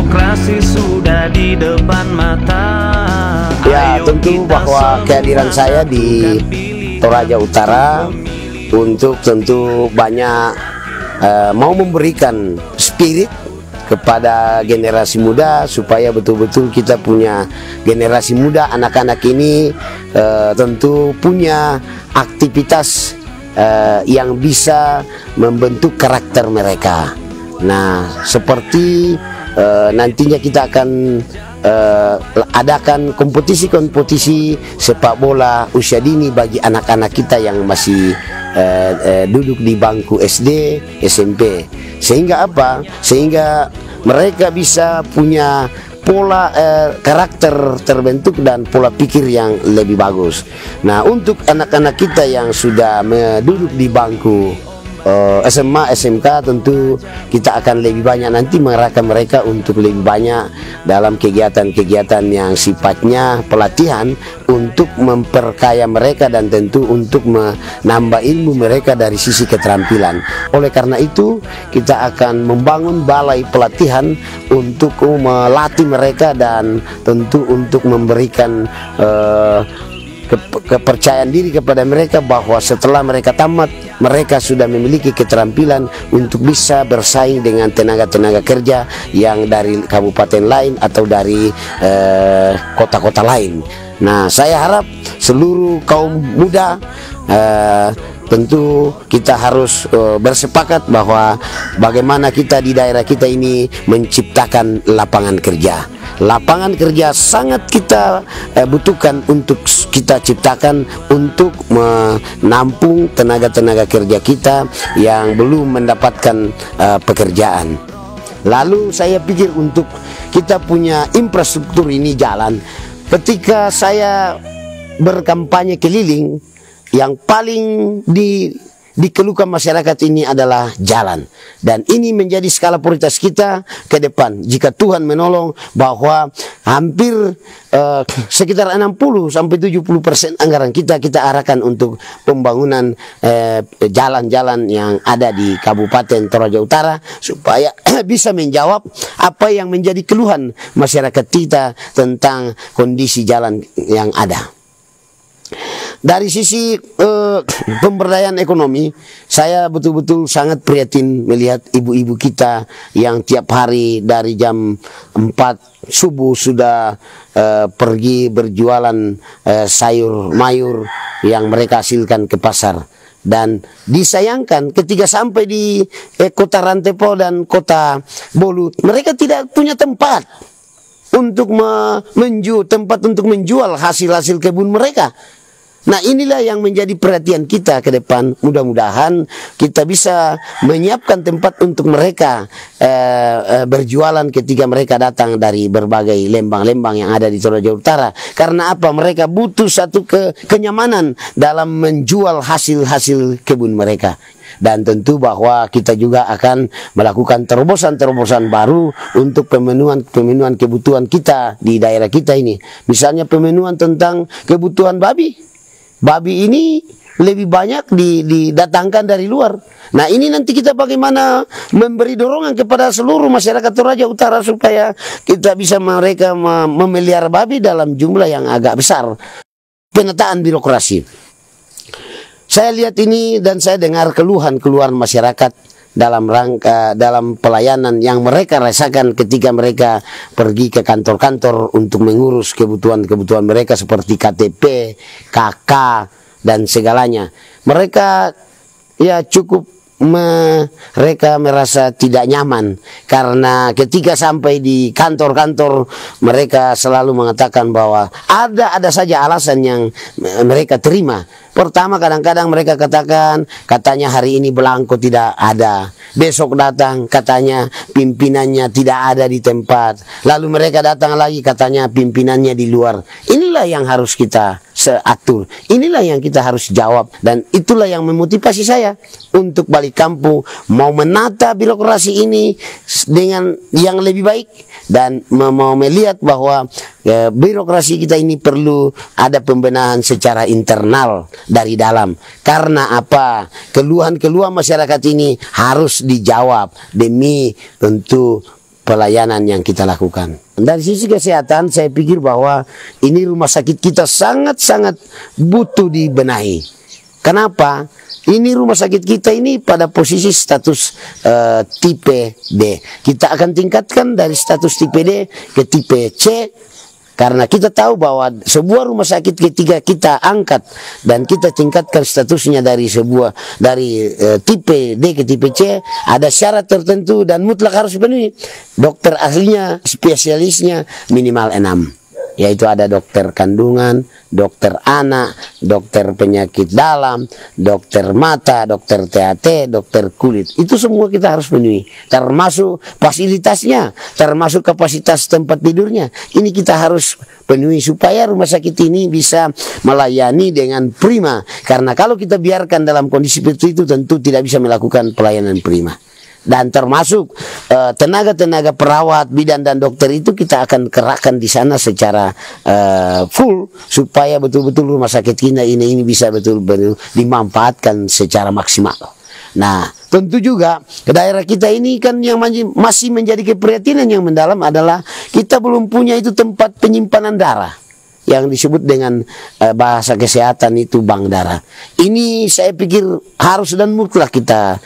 Demokrasi sudah di depan mata. Ya, tentu bahwa kehadiran saya di Toraja Utara untuk tentu banyak mau memberikan spirit kepada generasi muda, supaya betul-betul kita punya generasi muda, anak-anak ini tentu punya aktivitas yang bisa membentuk karakter mereka. Nah, seperti nantinya kita akan adakan kompetisi-kompetisi sepak bola usia dini bagi anak-anak kita yang masih duduk di bangku SD, SMP. Sehingga apa? Sehingga mereka bisa punya pola karakter terbentuk dan pola pikir yang lebih bagus. Nah, untuk anak-anak kita yang sudah duduk di bangku SMA, SMK, tentu kita akan lebih banyak nanti mengarahkan mereka untuk lebih banyak dalam kegiatan-kegiatan yang sifatnya pelatihan untuk memperkaya mereka dan tentu untuk menambah ilmu mereka dari sisi keterampilan. Oleh karena itu, kita akan membangun balai pelatihan untuk melatih mereka dan tentu untuk memberikan kepercayaan diri kepada mereka bahwa setelah mereka tamat, mereka sudah memiliki keterampilan untuk bisa bersaing dengan tenaga-tenaga kerja yang dari kabupaten lain atau dari kota-kota lain. Nah, saya harap seluruh kaum muda tentu kita harus bersepakat bahwa bagaimana kita di daerah kita ini menciptakan lapangan kerja. Lapangan kerja sangat kita butuhkan untuk kita ciptakan untuk menampung tenaga-tenaga kerja kita yang belum mendapatkan pekerjaan. Lalu saya pikir untuk kita punya infrastruktur ini jalan. Ketika saya berkampanye keliling, yang paling dikeluhkan masyarakat ini adalah jalan, dan ini menjadi skala prioritas kita ke depan. Jika Tuhan menolong, bahwa hampir sekitar 60-70% anggaran kita arahkan untuk pembangunan jalan-jalan yang ada di Kabupaten Toraja Utara, supaya bisa menjawab apa yang menjadi keluhan masyarakat kita tentang kondisi jalan yang ada. Dari sisi pemberdayaan ekonomi, saya betul-betul sangat prihatin melihat ibu-ibu kita yang tiap hari dari jam 4 subuh sudah pergi berjualan sayur mayur yang mereka hasilkan ke pasar. Dan disayangkan ketika sampai di kota Rantepo dan kota Bolu, mereka tidak punya tempat untuk menjual hasil-hasil kebun mereka. Nah, inilah yang menjadi perhatian kita ke depan. Mudah-mudahan kita bisa menyiapkan tempat untuk mereka berjualan ketika mereka datang dari berbagai lembang-lembang yang ada di Toraja Utara. Karena apa? Mereka butuh satu kenyamanan dalam menjual hasil-hasil kebun mereka. Dan tentu bahwa kita juga akan melakukan terobosan-terobosan baru untuk pemenuhan kebutuhan kita di daerah kita ini. Misalnya pemenuhan tentang kebutuhan babi. Babi ini lebih banyak didatangkan dari luar. Nah, ini nanti kita bagaimana memberi dorongan kepada seluruh masyarakat Toraja Utara supaya kita bisa mereka memelihara babi dalam jumlah yang agak besar. Penataan birokrasi. Saya lihat ini dan saya dengar keluhan-keluhan masyarakat dalam pelayanan yang mereka rasakan ketika mereka pergi ke kantor-kantor untuk mengurus kebutuhan-kebutuhan mereka seperti KTP, KK, dan segalanya. Mereka ya cukup mereka merasa tidak nyaman karena ketika sampai di kantor-kantor mereka selalu mengatakan bahwa ada saja alasan yang mereka terima. Pertama, kadang-kadang mereka katanya hari ini belangko tidak ada. Besok datang katanya pimpinannya tidak ada di tempat. Lalu mereka datang lagi katanya pimpinannya di luar. Inilah yang harus kita atur. Inilah yang kita harus jawab. Dan itulah yang memotivasi saya untuk balik kampung, mau menata birokrasi ini dengan yang lebih baik dan mau melihat bahwa birokrasi kita ini perlu ada pembenahan secara internal dari dalam. Karena apa? Keluhan-keluhan masyarakat ini harus dijawab demi tentu pelayanan yang kita lakukan. Dari sisi kesehatan, saya pikir bahwa ini rumah sakit kita sangat-sangat butuh dibenahi. Kenapa? Ini rumah sakit kita ini pada posisi status tipe D. Kita akan tingkatkan dari status tipe D ke tipe C. Karena kita tahu bahwa sebuah rumah sakit ketika kita angkat dan kita tingkatkan statusnya dari tipe D ke tipe C, ada syarat tertentu dan mutlak harus dipenuhi. Dokter ahlinya, spesialisnya minimal 6. Yaitu ada dokter kandungan, dokter anak, dokter penyakit dalam, dokter mata, dokter THT, dokter kulit. Itu semua kita harus penuhi. Termasuk fasilitasnya, termasuk kapasitas tempat tidurnya. Ini kita harus penuhi supaya rumah sakit ini bisa melayani dengan prima. Karena kalau kita biarkan dalam kondisi seperti itu, tentu tidak bisa melakukan pelayanan prima. Dan termasuk tenaga-tenaga perawat, bidan dan dokter itu kita akan kerahkan di sana secara full supaya betul-betul rumah sakit kita ini bisa betul-betul dimanfaatkan secara maksimal. Nah, tentu juga ke daerah kita ini kan yang masih menjadi keprihatinan yang mendalam adalah kita belum punya itu tempat penyimpanan darah. Yang disebut dengan bahasa kesehatan itu bank darah. Ini saya pikir harus dan mutlak kita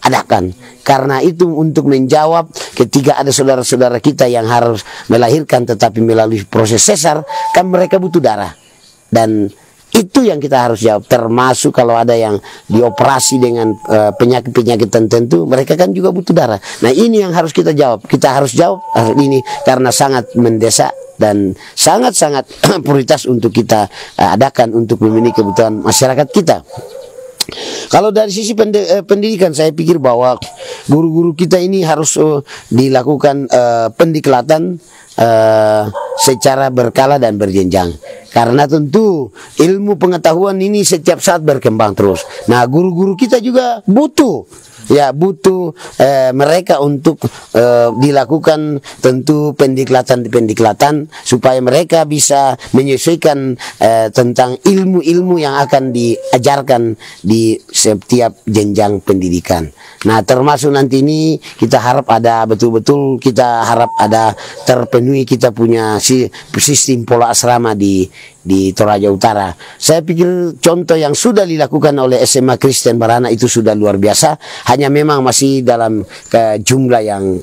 adakan. Karena itu untuk menjawab ketika ada saudara-saudara kita yang harus melahirkan tetapi melalui proses sesar, kan mereka butuh darah. Dan itu yang kita harus jawab. Termasuk kalau ada yang dioperasi dengan penyakit-penyakit tertentu, mereka kan juga butuh darah. Nah, ini yang harus kita jawab. Kita harus jawab ini karena sangat mendesak dan sangat-sangat prioritas untuk kita adakan untuk memenuhi kebutuhan masyarakat kita. Kalau dari sisi pendidikan, saya pikir bahwa guru-guru kita ini harus dilakukan pendiklatan secara berkala dan berjenjang. Karena tentu ilmu pengetahuan ini setiap saat berkembang terus. Nah, guru-guru kita juga butuh mereka untuk dilakukan tentu pendiklatan supaya mereka bisa menyesuaikan tentang ilmu-ilmu yang akan diajarkan di setiap jenjang pendidikan. Nah, termasuk nanti ini kita harap ada betul-betul terpenuhi kita punya sistem pola asrama di Toraja Utara. Saya pikir contoh yang sudah dilakukan oleh SMA Kristen Barana itu sudah luar biasa, hanya memang masih dalam jumlah yang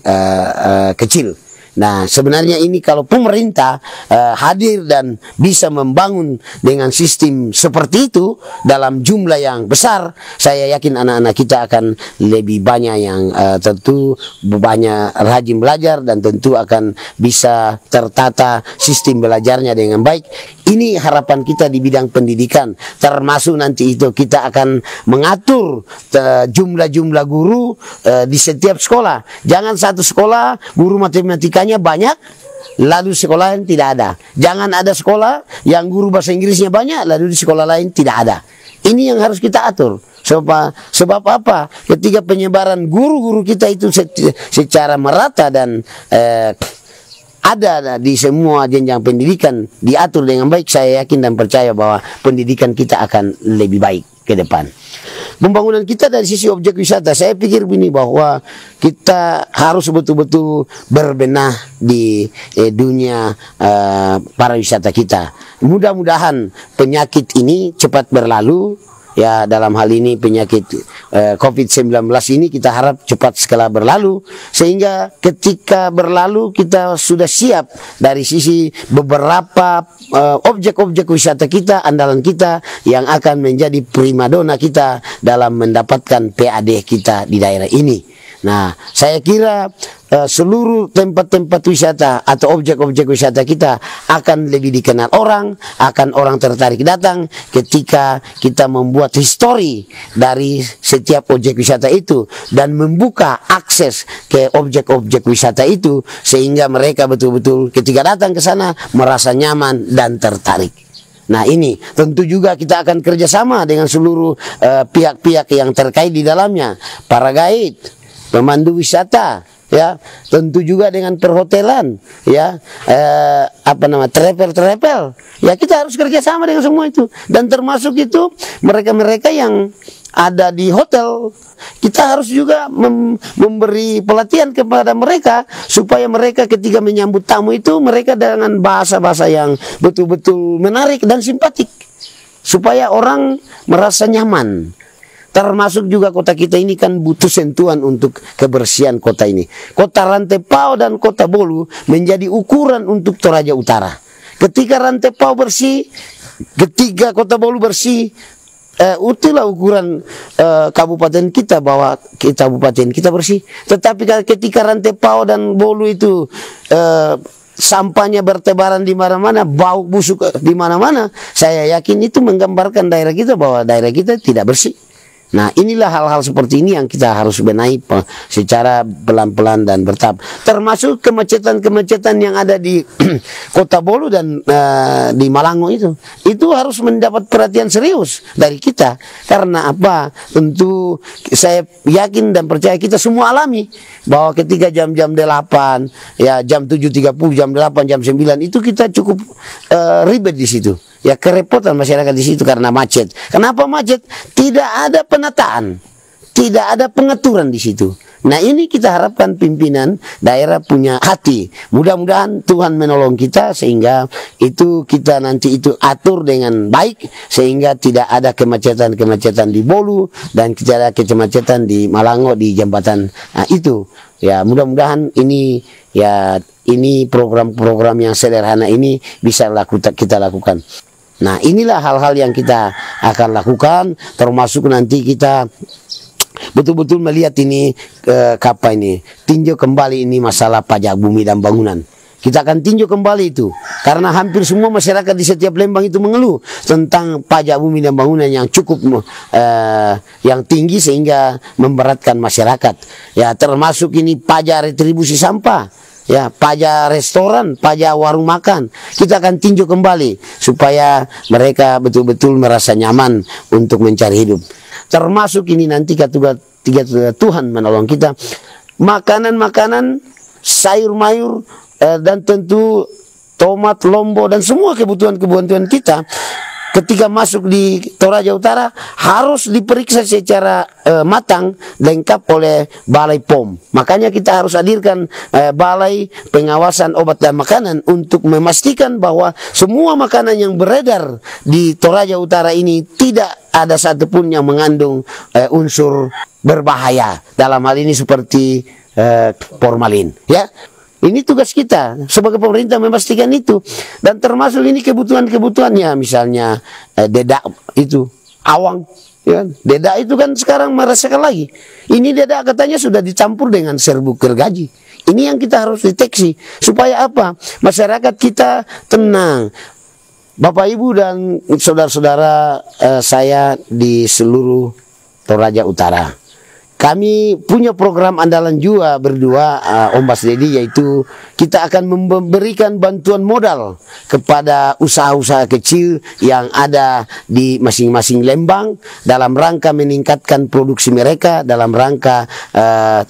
kecil. Nah, sebenarnya ini kalau pemerintah hadir dan bisa membangun dengan sistem seperti itu dalam jumlah yang besar, saya yakin anak-anak kita akan lebih banyak yang tentu banyak rajin belajar dan tentu akan bisa tertata sistem belajarnya dengan baik. Ini harapan kita di bidang pendidikan, termasuk nanti itu kita akan mengatur jumlah-jumlah guru di setiap sekolah. Jangan satu sekolah guru matematikanya banyak, lalu sekolah lain tidak ada. Jangan ada sekolah yang guru bahasa Inggrisnya banyak, lalu di sekolah lain tidak ada. Ini yang harus kita atur. Sebab apa? Ketika penyebaran guru-guru kita itu secara merata dan ada di semua jenjang pendidikan diatur dengan baik, saya yakin dan percaya bahwa pendidikan kita akan lebih baik ke depan. Pembangunan kita dari sisi objek wisata, saya pikir begini bahwa kita harus betul-betul berbenah di dunia pariwisata kita. Mudah-mudahan penyakit ini cepat berlalu. Ya, dalam hal ini penyakit COVID-19 ini kita harap cepat sekali berlalu, sehingga ketika berlalu kita sudah siap dari sisi beberapa objek-objek wisata kita, andalan kita yang akan menjadi primadona kita dalam mendapatkan PAD kita di daerah ini. Nah, saya kira seluruh tempat-tempat wisata atau objek-objek wisata kita akan lebih dikenal orang, akan orang tertarik datang ketika kita membuat histori dari setiap objek wisata itu dan membuka akses ke objek-objek wisata itu sehingga mereka betul-betul ketika datang ke sana merasa nyaman dan tertarik. Nah, ini tentu juga kita akan kerjasama dengan seluruh pihak-pihak yang terkait di dalamnya, para guide, pemandu wisata, ya, tentu juga dengan perhotelan, ya, travel, ya, kita harus kerjasama dengan semua itu, dan termasuk itu mereka-mereka yang ada di hotel, kita harus juga memberi pelatihan kepada mereka supaya mereka ketika menyambut tamu itu mereka dengan bahasa-bahasa yang betul-betul menarik dan simpatik, supaya orang merasa nyaman. Termasuk juga kota kita ini kan butuh sentuhan untuk kebersihan kota ini. Kota Rantepao dan Kota Bolu menjadi ukuran untuk Toraja Utara. Ketika Rantepao bersih, ketika Kota Bolu bersih, itulah ukuran kabupaten kita bahwa kabupaten kita bersih. Tetapi ketika Rantepao dan Bolu itu sampahnya bertebaran di mana-mana, bau busuk di mana-mana, saya yakin itu menggambarkan daerah kita bahwa daerah kita tidak bersih. Nah, inilah hal-hal seperti ini yang kita harus benahi secara pelan-pelan dan bertahap. Termasuk kemacetan-kemacetan yang ada di Kota Bolu dan di Malango itu harus mendapat perhatian serius dari kita. Karena apa? Tentu saya yakin dan percaya kita semua alami bahwa ketika jam-jam 8, ya jam 7.30, jam 8, jam 9 itu kita cukup ribet di situ. Ya, kerepotan masyarakat di situ karena macet. Kenapa macet? Tidak ada penataan, tidak ada pengaturan di situ. Nah, ini kita harapkan pimpinan daerah punya hati. Mudah-mudahan Tuhan menolong kita sehingga itu kita nanti itu atur dengan baik sehingga tidak ada kemacetan-kemacetan di Bolu dan tidak ada kemacetan di Malango di jembatan itu. Ya, mudah-mudahan ini program-program yang sederhana ini bisa kita lakukan. Nah, inilah hal-hal yang kita akan lakukan, termasuk nanti kita betul-betul melihat ini tinjau kembali ini masalah pajak bumi dan bangunan. Kita akan tinjau kembali itu karena hampir semua masyarakat di setiap Lembang itu mengeluh tentang pajak bumi dan bangunan yang cukup yang tinggi sehingga memberatkan masyarakat. Ya, termasuk ini pajak retribusi sampah. Ya, pajak restoran, pajak warung makan, kita akan tinjau kembali supaya mereka betul-betul merasa nyaman untuk mencari hidup. Termasuk ini nanti Tuhan menolong kita, makanan-makanan, sayur-mayur, dan tentu tomat, lombok, dan semua kebutuhan-kebutuhan kita ketika masuk di Toraja Utara harus diperiksa secara matang, lengkap oleh Balai POM. Makanya kita harus hadirkan Balai Pengawasan Obat dan Makanan untuk memastikan bahwa semua makanan yang beredar di Toraja Utara ini tidak ada satupun yang mengandung unsur berbahaya. Dalam hal ini seperti formalin, ya. Ini tugas kita sebagai pemerintah memastikan itu, dan termasuk ini kebutuhannya, misalnya dedak itu, awang, ya. Dedak itu kan sekarang merasakan lagi. Ini dedak katanya sudah dicampur dengan serbuk gergaji. Ini yang kita harus deteksi supaya apa? Masyarakat kita tenang. Bapak Ibu dan saudara-saudara saya di seluruh Toraja Utara. Kami punya program andalan juga berdua, Om Bas Dedi, yaitu kita akan memberikan bantuan modal kepada usaha-usaha kecil yang ada di masing-masing Lembang dalam rangka meningkatkan produksi mereka, dalam rangka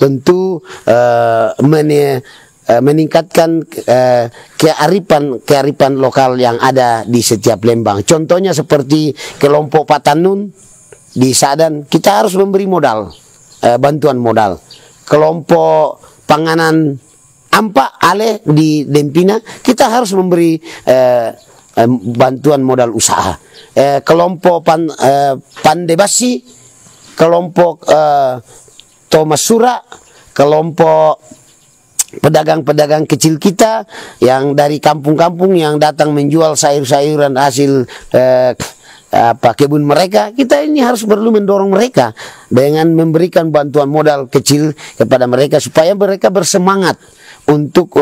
tentu meningkatkan kearifan lokal yang ada di setiap Lembang. Contohnya seperti kelompok Patanun di Sadan, kita harus memberi modal. Bantuan modal. Kelompok Panganan Ampa Ale di Dempina, kita harus memberi bantuan modal usaha. Kelompok Pandebasi, kelompok Thomas Sura, kelompok pedagang-pedagang kecil kita yang dari kampung-kampung yang datang menjual sayur-sayuran hasil kebun mereka, kita ini harus perlu mendorong mereka dengan memberikan bantuan modal kecil kepada mereka supaya mereka bersemangat untuk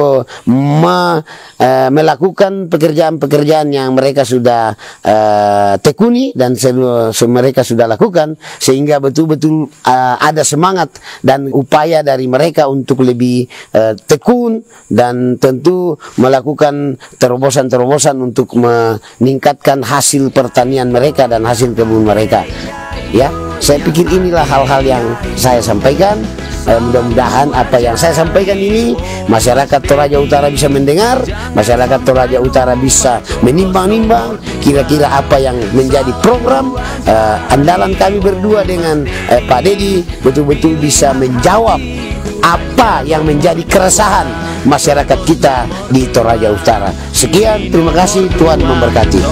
melakukan pekerjaan-pekerjaan yang mereka sudah tekuni dan mereka sudah lakukan, sehingga betul-betul ada semangat dan upaya dari mereka untuk lebih tekun dan tentu melakukan terobosan-terobosan untuk meningkatkan hasil pertanian mereka dan hasil kebun mereka, ya. Saya pikir inilah hal-hal yang saya sampaikan. Mudah-mudahan apa yang saya sampaikan ini masyarakat Toraja Utara bisa mendengar, masyarakat Toraja Utara bisa menimbang-nimbang kira-kira apa yang menjadi program andalan kami berdua dengan Pak Dedi betul-betul bisa menjawab apa yang menjadi keresahan masyarakat kita di Toraja Utara. Sekian, terima kasih, Tuhan memberkati.